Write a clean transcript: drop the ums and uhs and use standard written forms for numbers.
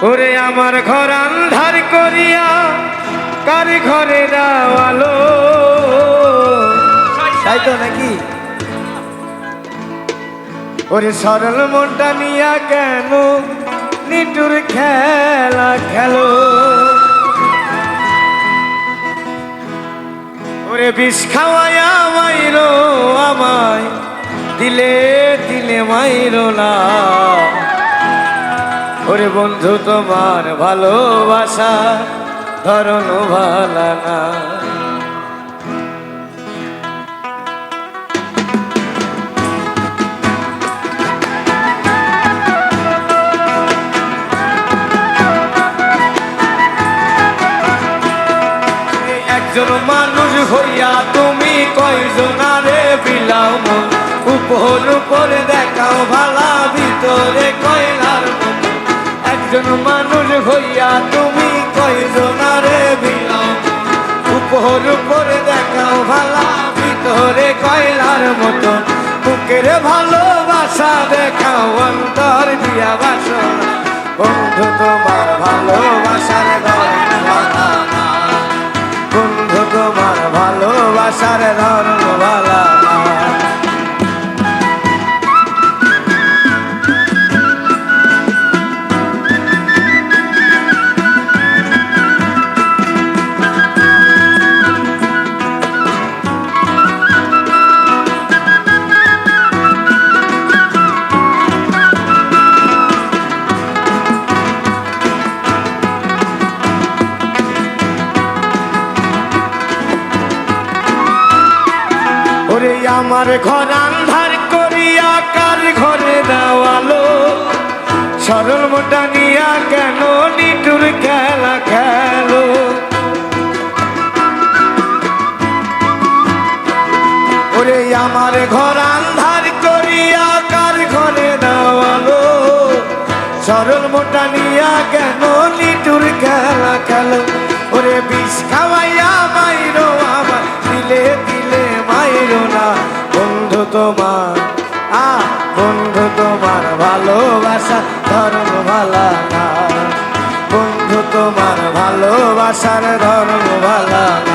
ওরে আমার ঘর আন্ধার করিয়া কার ঘরে দাও আলো। তাই তো নাকি? ওরে সরল মনটা নিয়া কেন নিটুর খেলা খেলো। ওরে বিষ খাওয়ায়া মাইরো আমায়, দিলে দিলে মাইরো না। ওরে বন্ধু তোমার ভালোবাসা ধরন ভালা না। একজন মানুষ হইয়া তুমি কয়জনারে বিলাও মন, উপর উপরে দেখাও ভালা ভিতরে কয়লার মন। একজন মানুষ হইয়া তুমি কয়জনারে বিলাও, উপর উপরে দেখাও ভালা ভিতরে কয়লার মতন। বুকের ভালোবাসা দেখাও অন্তর দিয়া বাসনা, বন্ধু তোমার ভালোবাসার ধরন ভালা না। বন্ধু তোমার ভালোবাসার ধরন ভালা না। ওরে আমার ঘর আন্ধার করিয়া কার ঘরে দাও আলো। সরল মোটা নিয়া কেন নিটুর খেলা খেলো। ওরে আমার ঘর আন্ধার করিয়া কার ঘরে দাও আলো। সরল মোটা নিয়া কেন নিটুর খেলা খেলো। ওরে বিষ খাওয়াইয়া মাইরো আমার, দিলে দিলে মাইরো না। বন্ধু তোমার বন্ধু তোমার ভালোবাসা ধরন ভালা না। বন্ধু তোমার ভালোবাসার ধরন ভালা না।